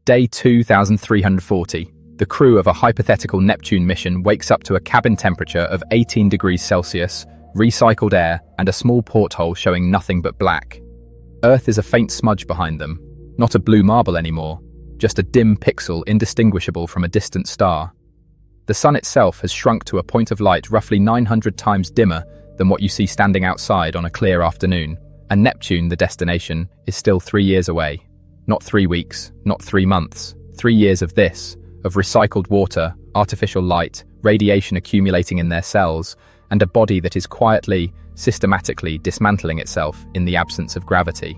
Day 2340. The crew of a hypothetical Neptune mission wakes up to a cabin temperature of 18 degrees Celsius, recycled air, and a small porthole showing nothing but black. Earth is a faint smudge behind them, not a blue marble anymore, just a dim pixel indistinguishable from a distant star. The sun itself has shrunk to a point of light roughly 900 times dimmer than what you see standing outside on a clear afternoon, and Neptune, the destination, is still 3 years away. Not 3 weeks, not 3 months, 3 years of this, of recycled water, artificial light, radiation accumulating in their cells, and a body that is quietly, systematically dismantling itself in the absence of gravity.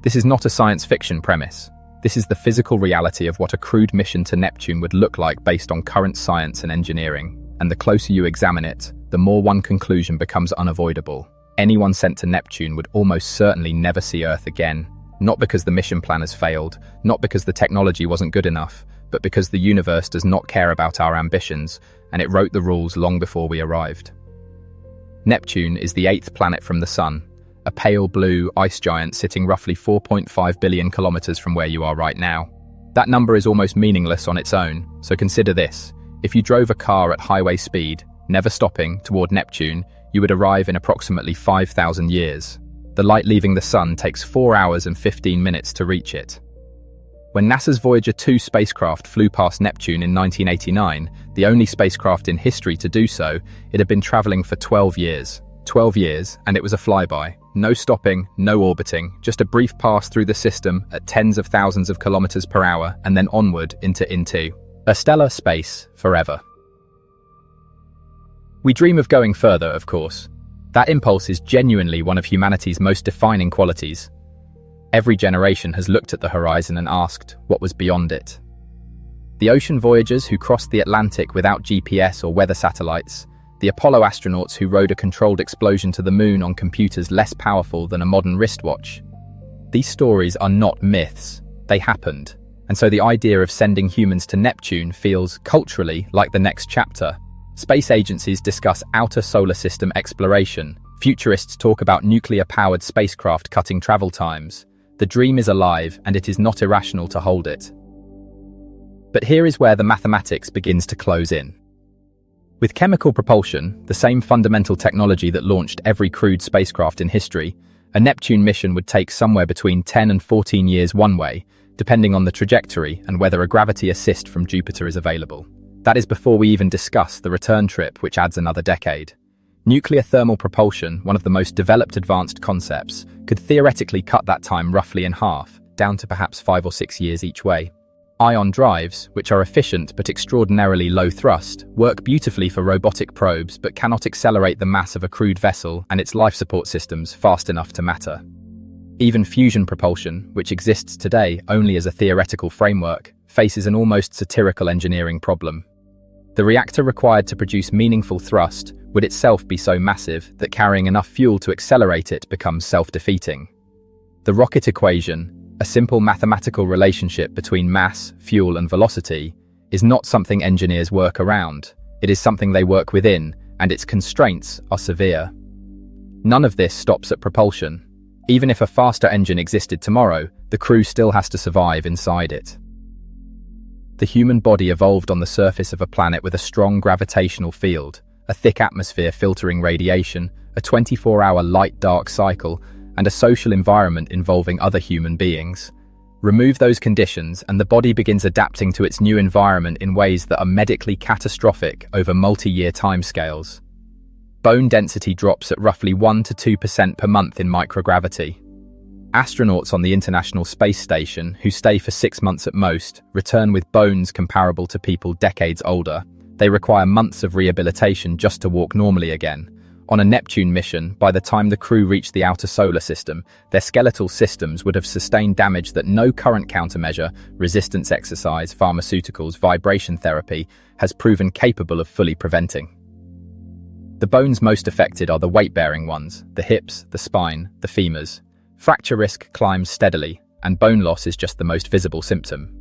This is not a science fiction premise. This is the physical reality of what a crewed mission to Neptune would look like based on current science and engineering, and the closer you examine it, the more one conclusion becomes unavoidable. Anyone sent to Neptune would almost certainly never see Earth again, not because the mission plan has failed, not because the technology wasn't good enough, but because the universe does not care about our ambitions, and it wrote the rules long before we arrived. Neptune is the 8th planet from the Sun, a pale blue ice giant sitting roughly 4.5 billion kilometers from where you are right now. That number is almost meaningless on its own, so consider this. If you drove a car at highway speed, never stopping, toward Neptune, you would arrive in approximately 5,000 years. The light leaving the Sun takes 4 hours and 15 minutes to reach it. When NASA's Voyager 2 spacecraft flew past Neptune in 1989, the only spacecraft in history to do so, it had been traveling for 12 years. 12 years, and it was a flyby. No stopping, no orbiting, just a brief pass through the system at tens of thousands of kilometers per hour and then onward into a stellar space forever. We dream of going further, of course. That impulse is genuinely one of humanity's most defining qualities. Every generation has looked at the horizon and asked what was beyond it. The ocean voyagers who crossed the Atlantic without GPS or weather satellites, the Apollo astronauts who rode a controlled explosion to the moon on computers less powerful than a modern wristwatch. These stories are not myths, they happened, and so the idea of sending humans to Neptune feels, culturally, like the next chapter. Space agencies discuss outer solar system exploration, futurists talk about nuclear-powered spacecraft cutting travel times. The dream is alive, and it is not irrational to hold it. But here is where the mathematics begins to close in. With chemical propulsion, the same fundamental technology that launched every crewed spacecraft in history, a Neptune mission would take somewhere between 10 and 14 years one way, depending on the trajectory and whether a gravity assist from Jupiter is available. That is before we even discuss the return trip, which adds another decade. Nuclear thermal propulsion, one of the most developed advanced concepts, could theoretically cut that time roughly in half, down to perhaps 5 or 6 years each way. Ion drives, which are efficient but extraordinarily low thrust, work beautifully for robotic probes but cannot accelerate the mass of a crewed vessel and its life support systems fast enough to matter. Even fusion propulsion, which exists today only as a theoretical framework, faces an almost satirical engineering problem. The reactor required to produce meaningful thrust would itself be so massive that carrying enough fuel to accelerate it becomes self-defeating. The rocket equation, a simple mathematical relationship between mass, fuel, and velocity, is not something engineers work around. It is something they work within, and its constraints are severe. None of this stops at propulsion. Even if a faster engine existed tomorrow, the crew still has to survive inside it. The human body evolved on the surface of a planet with a strong gravitational field, a thick atmosphere filtering radiation, a 24-hour light-dark cycle, and a social environment involving other human beings. Remove those conditions and the body begins adapting to its new environment in ways that are medically catastrophic over multi-year timescales. Bone density drops at roughly 1 to 2% per month in microgravity. Astronauts on the International Space Station, who stay for 6 months at most, return with bones comparable to people decades older. They require months of rehabilitation just to walk normally again. On a Neptune mission, by the time the crew reached the outer solar system, their skeletal systems would have sustained damage that no current countermeasure, resistance exercise, pharmaceuticals, vibration therapy, has proven capable of fully preventing. The bones most affected are the weight-bearing ones, the hips, the spine, the femurs. Fracture risk climbs steadily, and bone loss is just the most visible symptom.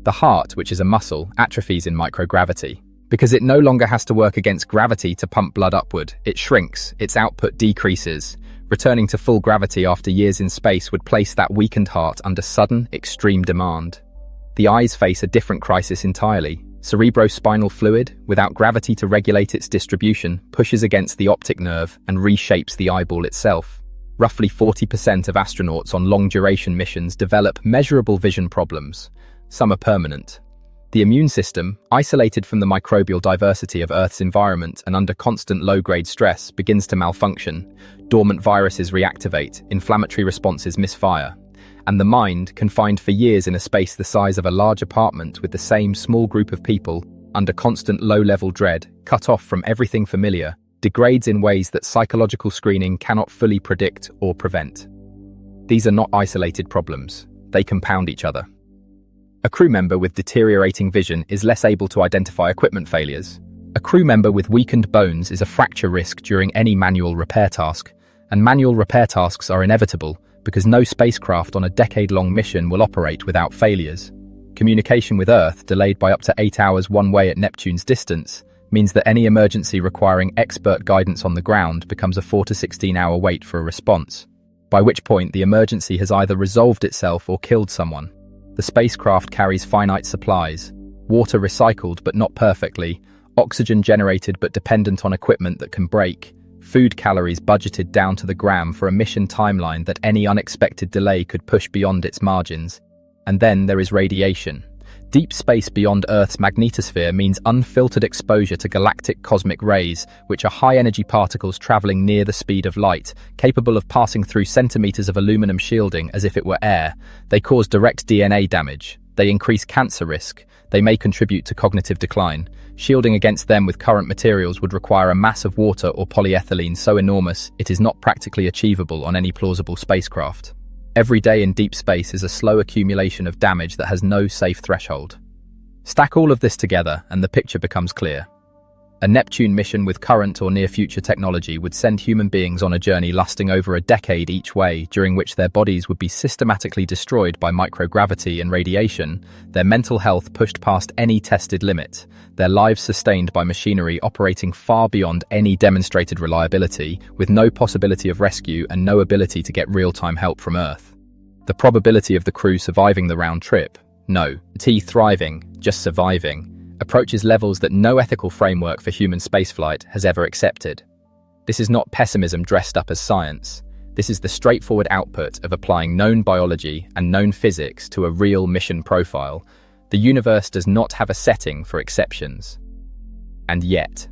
The heart, which is a muscle, atrophies in microgravity. Because it no longer has to work against gravity to pump blood upward, it shrinks, its output decreases. Returning to full gravity after years in space would place that weakened heart under sudden, extreme demand. The eyes face a different crisis entirely. Cerebrospinal fluid, without gravity to regulate its distribution, pushes against the optic nerve and reshapes the eyeball itself. Roughly 40% of astronauts on long-duration missions develop measurable vision problems. Some are permanent. The immune system, isolated from the microbial diversity of Earth's environment and under constant low-grade stress, begins to malfunction. Dormant viruses reactivate, inflammatory responses misfire. And the mind, confined for years in a space the size of a large apartment with the same small group of people, under constant low-level dread, cut off from everything familiar, degrades in ways that psychological screening cannot fully predict or prevent. These are not isolated problems. They compound each other. A crew member with deteriorating vision is less able to identify equipment failures. A crew member with weakened bones is a fracture risk during any manual repair task, and manual repair tasks are inevitable because no spacecraft on a decade-long mission will operate without failures. Communication with Earth, delayed by up to 8 hours one way at Neptune's distance, means that any emergency requiring expert guidance on the ground becomes a 4 to 16-hour wait for a response, by which point the emergency has either resolved itself or killed someone. The spacecraft carries finite supplies, water recycled but not perfectly, oxygen generated but dependent on equipment that can break, food calories budgeted down to the gram for a mission timeline that any unexpected delay could push beyond its margins. And then there is radiation. Deep space beyond Earth's magnetosphere means unfiltered exposure to galactic cosmic rays, which are high-energy particles traveling near the speed of light, capable of passing through centimeters of aluminum shielding as if it were air. They cause direct DNA damage. They increase cancer risk. They may contribute to cognitive decline. Shielding against them with current materials would require a mass of water or polyethylene so enormous it is not practically achievable on any plausible spacecraft. Every day in deep space is a slow accumulation of damage that has no safe threshold. Stack all of this together and the picture becomes clear. A Neptune mission with current or near-future technology would send human beings on a journey lasting over a decade each way, during which their bodies would be systematically destroyed by microgravity and radiation, their mental health pushed past any tested limit, their lives sustained by machinery operating far beyond any demonstrated reliability, with no possibility of rescue and no ability to get real-time help from Earth. The probability of the crew surviving the round trip, no, thriving, just surviving, approaches levels that no ethical framework for human spaceflight has ever accepted. This is not pessimism dressed up as science. This is the straightforward output of applying known biology and known physics to a real mission profile. The universe does not have a setting for exceptions. And yet.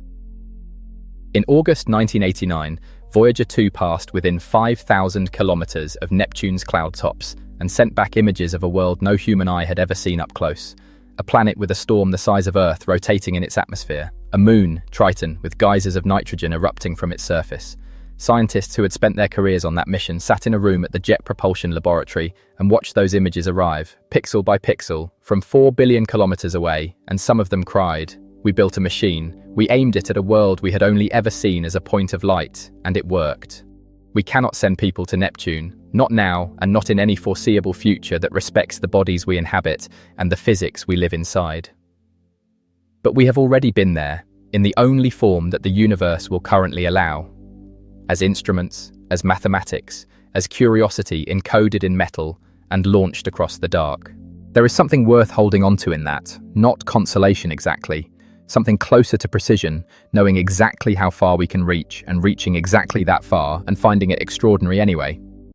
In August 1989, Voyager 2 passed within 5,000 kilometers of Neptune's cloud tops and sent back images of a world no human eye had ever seen up close. A planet with a storm the size of Earth rotating in its atmosphere. A moon, Triton, with geysers of nitrogen erupting from its surface. Scientists who had spent their careers on that mission sat in a room at the Jet Propulsion Laboratory and watched those images arrive, pixel by pixel, from 4 billion kilometers away, and some of them cried. We built a machine. We aimed it at a world we had only ever seen as a point of light, and it worked. We cannot send people to Neptune, not now and not in any foreseeable future that respects the bodies we inhabit and the physics we live inside. But we have already been there, in the only form that the universe will currently allow. As instruments, as mathematics, as curiosity encoded in metal and launched across the dark. There is something worth holding onto in that, not consolation exactly, something closer to precision, knowing exactly how far we can reach and reaching exactly that far and finding it extraordinary anyway.